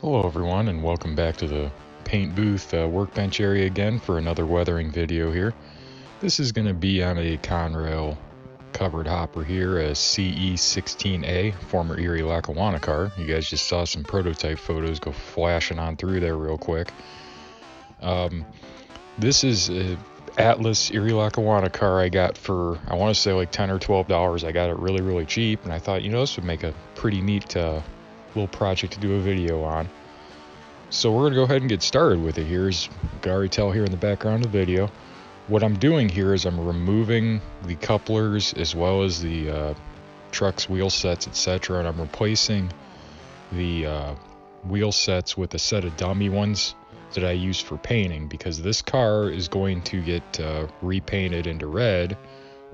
Hello everyone, and welcome back to the paint booth workbench area again for another weathering video here. This is going to be on a Conrail covered hopper here, a CE16A, former Erie Lackawanna car. You guys just saw some prototype photos go flashing on through there real quick. This is a Atlas Erie Lackawanna car I got for, I want to say like $10 or $12. I got it really cheap, and I thought, this would make a pretty neat little project to do a video on. So we're gonna go ahead and get started with it here. As you can already tell here in the background of the video, what I'm doing here is I'm removing the couplers as well as the truck's wheel sets, etc., and I'm replacing the wheel sets with a set of dummy ones that I use for painting, because this car is going to get repainted into red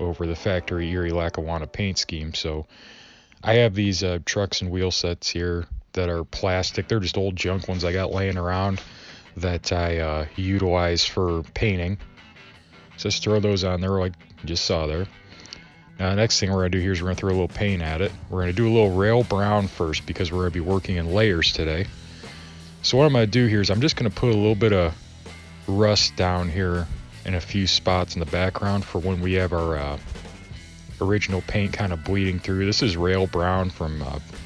over the factory Erie Lackawanna paint scheme. So I have these trucks and wheel sets here that are plastic. They're just old junk ones I got laying around that I utilize for painting. So just throw those on there like you just saw there. Now, next thing we're going to do here is we're going to throw a little paint at it. We're going to do a little rail brown first because we're going to be working in layers today. So what I'm going to do here is I'm just going to put a little bit of rust down here in a few spots in the background for when we have our original paint kind of bleeding through. This is rail brown from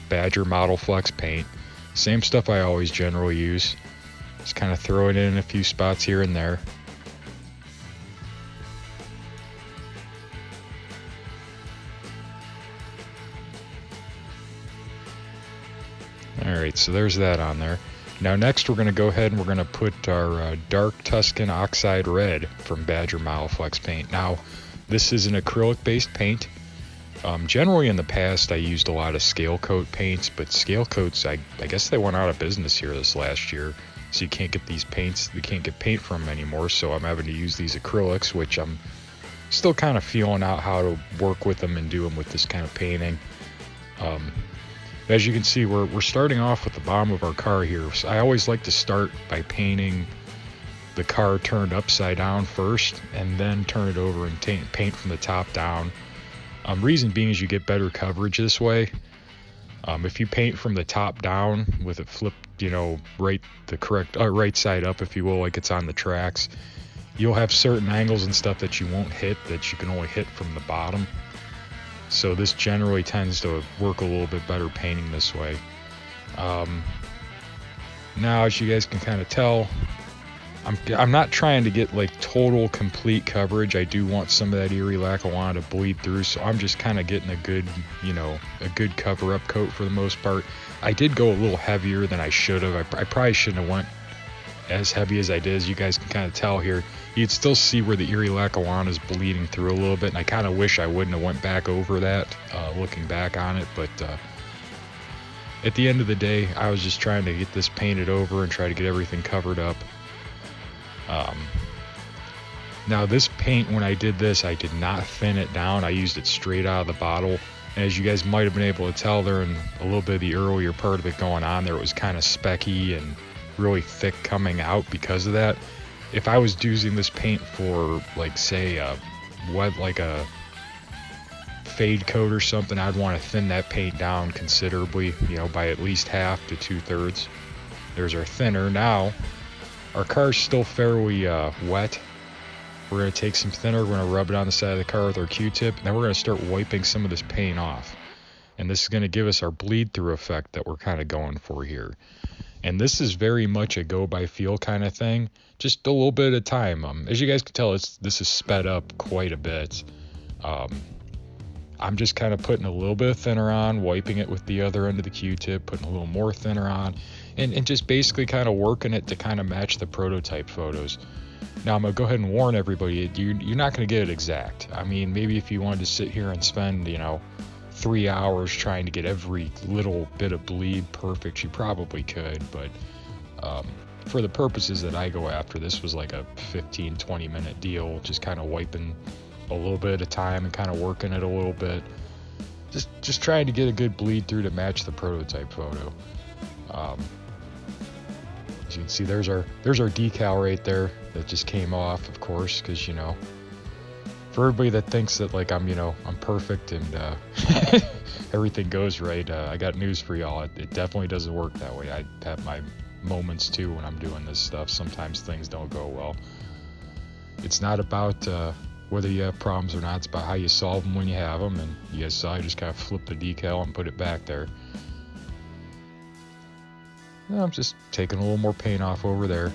Badger Model Flex paint. Same stuff I always generally use. Just kind of throw it in a few spots here and there. Alright, so there's that on there. Now next we're going to go ahead and we're going to put our Dark Tuscan Oxide Red from Badger Model Flex paint. Now this is an acrylic based paint. Generally in the past I used a lot of scale coat paints, but scale coats, I guess they went out of business here this last year, so you can't get these paints, you can't get paint from them anymore, so I'm having to use these acrylics, which I'm still kind of feeling out how to work with them and do them with this kind of painting. As you can see, we're starting off with the bottom of our car here. So I always like to start by painting the car turned upside down first, and then turn it over and paint from the top down. Reason being is you get better coverage this way. If you paint from the top down with it flipped, right the correct right side up, if you will, like it's on the tracks, you'll have certain angles and stuff that you won't hit, that you can only hit from the bottom. So this generally tends to work a little bit better painting this way. Now, as you guys can kind of tell, I'm not trying to get like total complete coverage. I do want some of that Erie Lackawanna to bleed through, so I'm just kind of getting a good, a good cover up coat for the most part. I did go a little heavier than I should have. I probably shouldn't have went as heavy as I did. As you guys can kind of tell here, you'd still see where the Erie Lackawanna is bleeding through a little bit, and I kind of wish I wouldn't have went back over that looking back on it, but at the end of the day, I was just trying to get this painted over and try to get everything covered up. Now this paint, when I did this, I did not thin it down. I used it straight out of the bottle, and as you guys might have been able to tell there in a little bit of the earlier part of it going on there, it was kind of specky and really thick coming out because of that. If I was using this paint for, like, say a fade coat or something, I'd want to thin that paint down considerably, by at least half to 2/3. There's our thinner. Now our car's still fairly wet. We're going to take some thinner, we're going to rub it on the side of the car with our Q-tip, and then we're going to start wiping some of this paint off. And this is going to give us our bleed through effect that we're kind of going for here. And this is very much a go by feel kind of thing, just a little bit at a time. As you guys can tell, this is sped up quite a bit. I'm just kind of putting a little bit of thinner on, wiping it with the other end of the Q-tip, putting a little more thinner on, and just basically kind of working it to kind of match the prototype photos. Now I'm going to go ahead and warn everybody, you're not going to get it exact. I mean, maybe if you wanted to sit here and spend, 3 hours trying to get every little bit of bleed perfect, you probably could, but for the purposes that I go after, this was like a 15-20 minute deal, just kind of wiping a little bit at a time and kind of working it a little bit, just trying to get a good bleed through to match the prototype photo. As you can see, there's our decal right there that just came off, of course, because For everybody that thinks that like I'm perfect and everything goes right, I got news for y'all. It definitely doesn't work that way. I have my moments too when I'm doing this stuff. Sometimes things don't go well. It's not about whether you have problems or not. It's about how you solve them when you have them. And you guys saw I just kind of flipped the decal and put it back there. Now I'm just taking a little more paint off over there.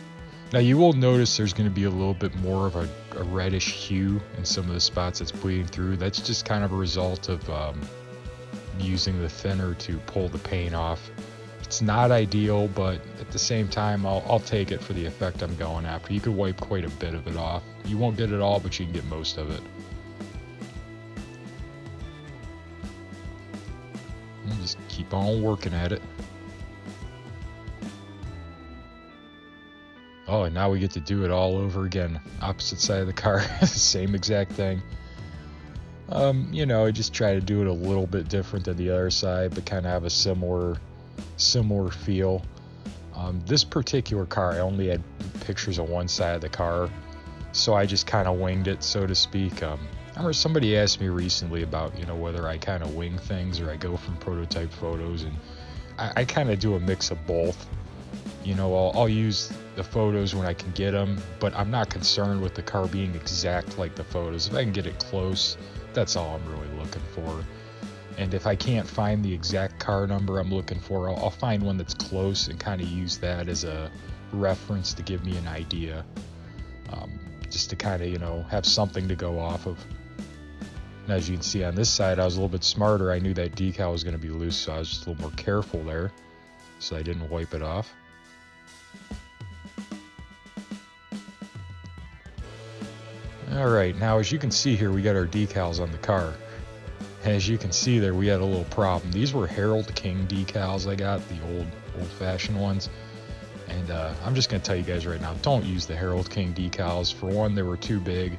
Now you will notice there's going to be a little bit more of a reddish hue in some of the spots that's bleeding through. That's just kind of a result of using the thinner to pull the paint off. It's not ideal, but at the same time, I'll take it for the effect I'm going after. You could wipe quite a bit of it off. You won't get it all, but you can get most of it. And just keep on working at it. Oh, and now we get to do it all over again. Opposite side of the car, same exact thing. I just try to do it a little bit different than the other side, but kind of have a similar feel. This particular car, I only had pictures of one side of the car, so I just kind of winged it, so to speak. I remember somebody asked me recently about, whether I kind of wing things or I go from prototype photos, and I kind of do a mix of both. I'll use the photos when I can get them, but I'm not concerned with the car being exact like the photos. If I can get it close, that's all I'm really looking for. And if I can't find the exact car number I'm looking for, I'll find one that's close and kind of use that as a reference to give me an idea. Just to kind of, have something to go off of. And as you can see on this side, I was a little bit smarter. I knew that decal was going to be loose, so I was just a little more careful there, so I didn't wipe it off. Alright, now as you can see here, we got our decals on the car. And as you can see there, we had a little problem. These were Herald King decals I got, the old-fashioned ones. And I'm just going to tell you guys right now, don't use the Herald King decals. For one, they were too big.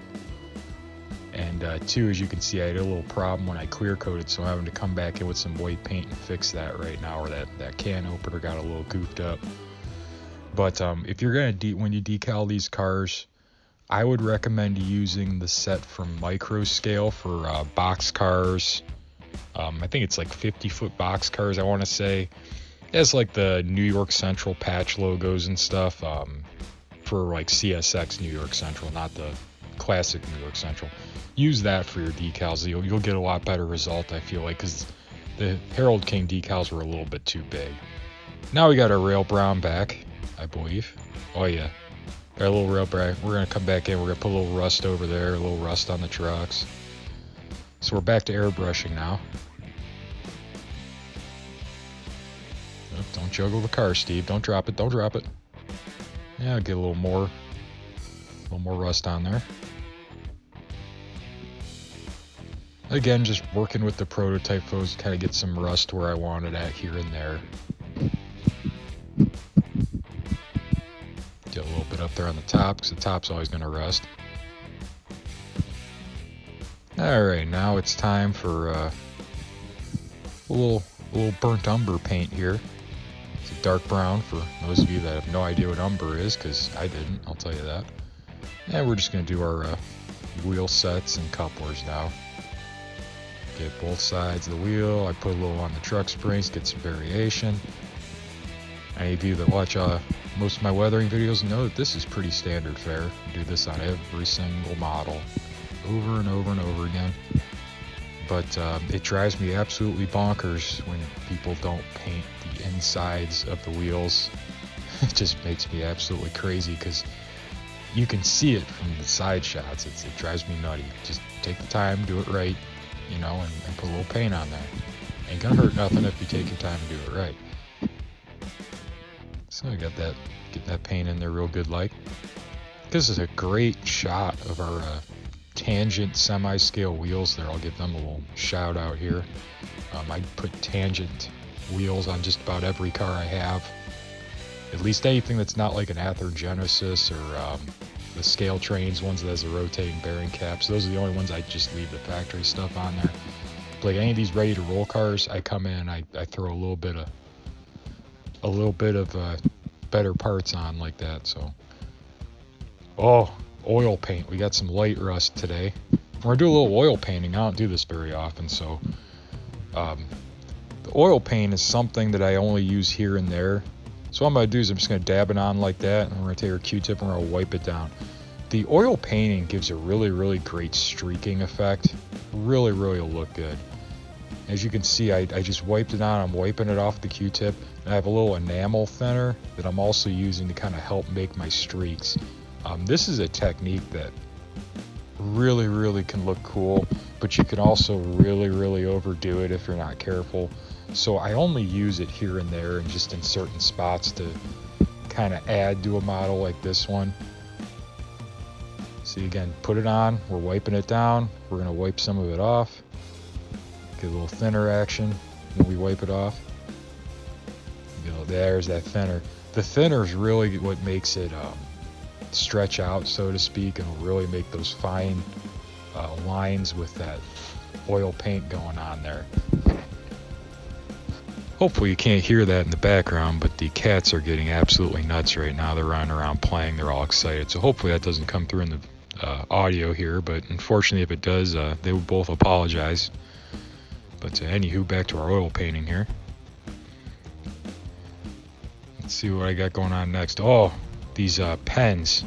And two, as you can see, I had a little problem when I clear coated, so I'm having to come back in with some white paint and fix that right now, or that can opener got a little goofed up. But if you're going to, when you decal these cars, I would recommend using the set from Micro Scale for box cars. I think it's like 50-foot box cars, I want to say. It has like the New York Central patch logos and stuff for like CSX New York Central, not the classic New York Central. Use that for your decals. You'll get a lot better result, I feel like, because the Herald King decals were a little bit too big. Now we got our rail brown back, I believe. Oh yeah, got a little rail brown. We're gonna come back in. We're gonna put a little rust over there, a little rust on the trucks. So we're back to airbrushing now. Oh, don't juggle the car, Steve. Don't drop it. Don't drop it. Yeah, get a little more rust on there. Again, just working with the prototype photos, kind of get some rust where I want it at here and there. Get a little bit up there on the top, because the top's always going to rust. Alright, now it's time for a little burnt umber paint here. It's a dark brown for those of you that have no idea what umber is, because I didn't, I'll tell you that. And we're just going to do our wheel sets and couplers now. Get both sides of the wheel. I put a little on the truck springs, get some variation. Any of you that watch most of my weathering videos know that this is pretty standard fare. I do this on every single model, over and over and over again. But it drives me absolutely bonkers when people don't paint the insides of the wheels. It just makes me absolutely crazy, because you can see it from the side shots. It drives me nutty. Just take the time, do it right, and put a little paint on there. Ain't gonna hurt nothing if you take your time and do it right. So I got that, get that paint in there real good like. This is a great shot of our tangent semi-scale wheels there. I'll give them a little shout out here. I put tangent wheels on just about every car I have. At least anything that's not like an Ather Genesis or the scale trains, ones that has a rotating bearing caps. Those are the only ones I just leave the factory stuff on there. Like any of these ready to roll cars, I come in, I throw a little bit of better parts on like that. So, oh, oil paint. We got some light rust today. We're gonna do a little oil painting. I don't do this very often, so the oil paint is something that I only use here and there. So what I'm gonna do is I'm just gonna dab it on like that, and we're gonna take our Q-tip and we're gonna wipe it down. The oil painting gives a really great streaking effect. Really will look good. As you can see, I just wiped it on. I'm wiping it off the Q-tip, and I have a little enamel thinner that I'm also using to kind of help make my streaks. This is a technique that really can look cool, but you can also really overdo it if you're not careful. So I only use it here and there and just in certain spots to kind of add to a model like this one. See, again, put it on, we're wiping it down, we're gonna wipe some of it off, get a little thinner action when we wipe it off. You know, there's that thinner. The thinner is really what makes it stretch out, so to speak, and will really make those fine lines with that oil paint going on there. Hopefully you can't hear that in the background, but the cats are getting absolutely nuts right now. They're running around playing, they're all excited. So hopefully that doesn't come through in the audio here, but unfortunately if it does, they would both apologize. But anywho, back to our oil painting here. Let's see what I got going on next. Oh, these pens,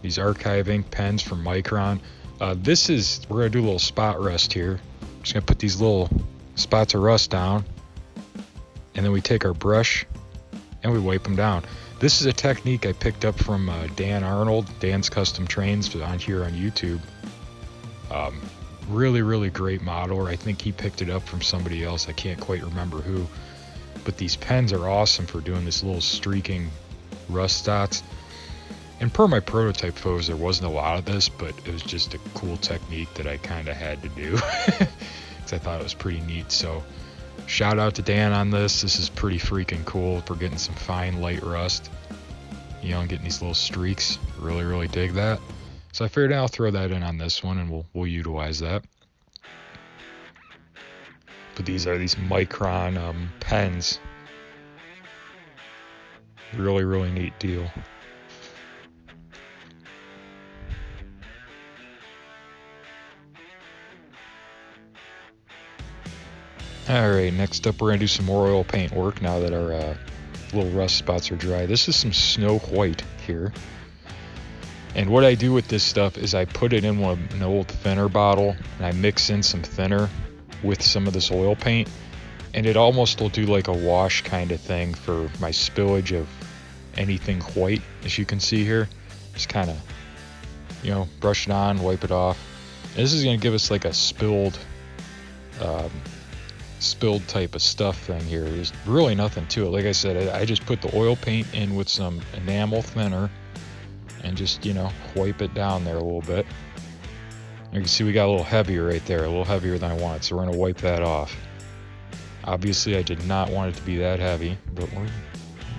these archive ink pens from Micron. We're gonna do a little spot rust here. Just gonna put these little spots of rust down, and then we take our brush and we wipe them down. This is a technique I picked up from Dan Arnold, Dan's Custom Trains on here on YouTube. Really great modeler. I think he picked it up from somebody else. I can't quite remember who. But these pens are awesome for doing this little streaking rust dots. And per my prototype photos, there wasn't a lot of this, but it was just a cool technique that I kind of had to do because I thought it was pretty neat. So shout out to Dan on this. This is pretty freaking cool. We're getting some fine light rust, you know, and getting these little streaks. Really dig that. So I figured I'll throw that in on this one, and we'll utilize that. But these are these Micron pens. Really neat deal. Alright, next up we're going to do some more oil paint work now that our little rust spots are dry. This is some Snow White here. And what I do with this stuff is I put it in an old thinner bottle, and I mix in some thinner with some of this oil paint, and it almost will do like a wash kind of thing for my spillage of anything white, as you can see here. Just kind of, you know, brush it on, wipe it off. And this is going to give us like a spilled type of stuff thing here. There's really nothing to it. Like I said, I just put the oil paint in with some enamel thinner and just, you know, wipe it down there a little bit. You can see we got a little heavier right there, a little heavier than I wanted, so we're going to wipe that off. Obviously I did not want it to be that heavy, but we're going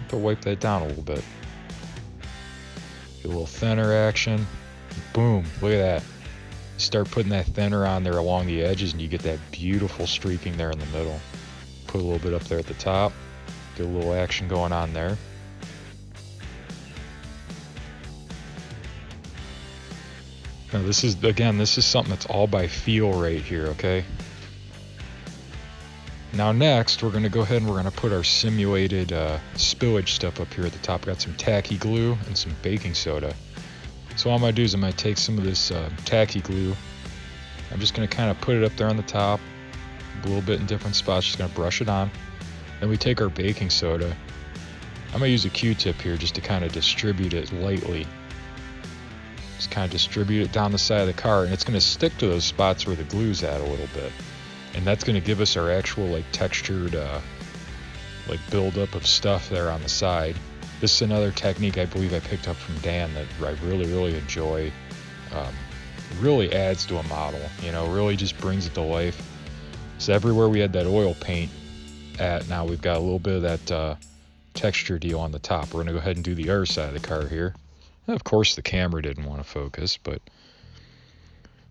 to wipe that down a little bit. Get a little thinner action. Boom, look at that. Start putting that thinner on there along the edges, and you get that beautiful streaking there in the middle. Put a little bit up there at the top. Get a little action going on there. Now this is something that's all by feel right here, okay? Now next, we're going to go ahead and we're going to put our simulated spillage stuff up here at the top. Got some tacky glue and some baking soda. So all I'm going to do is I'm going to take some of this tacky glue. I'm just going to kind of put it up there on the top, a little bit in different spots, just going to brush it on. Then we take our baking soda. I'm going to use a Q-tip here just to kind of distribute it lightly. Just kind of distribute it down the side of the car, and it's going to stick to those spots where the glue's at a little bit. And that's going to give us our actual like textured like buildup of stuff there on the side. This is another technique I believe I picked up from Dan that I really enjoy. Really adds to a model, you know, really just brings it to life. So everywhere we had that oil paint at, now we've got a little bit of that texture deal on the top. We're going to go ahead and do the other side of the car here. And of course the camera didn't want to focus, but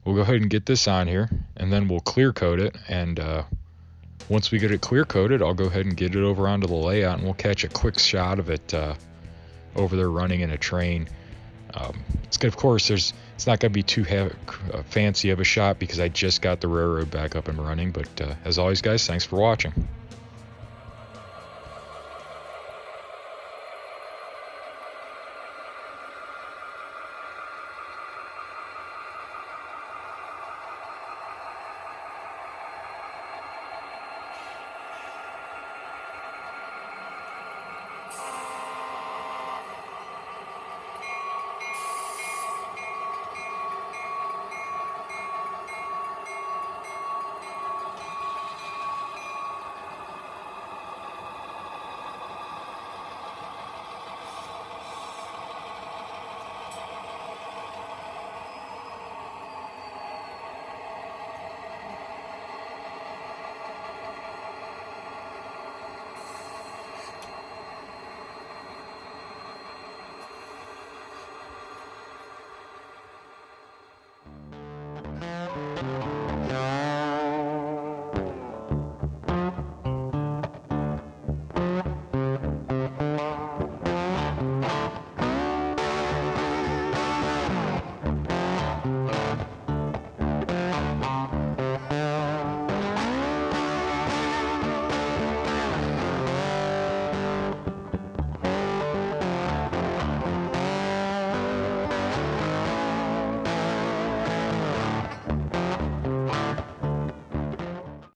we'll go ahead and get this on here, and then we'll clear coat it. And once we get it clear coated, I'll go ahead and get it over onto the layout, and we'll catch a quick shot of it over there running in a train. It's good, of course. It's not going to be too fancy of a shot because I just got the railroad back up and running. But as always, guys, thanks for watching.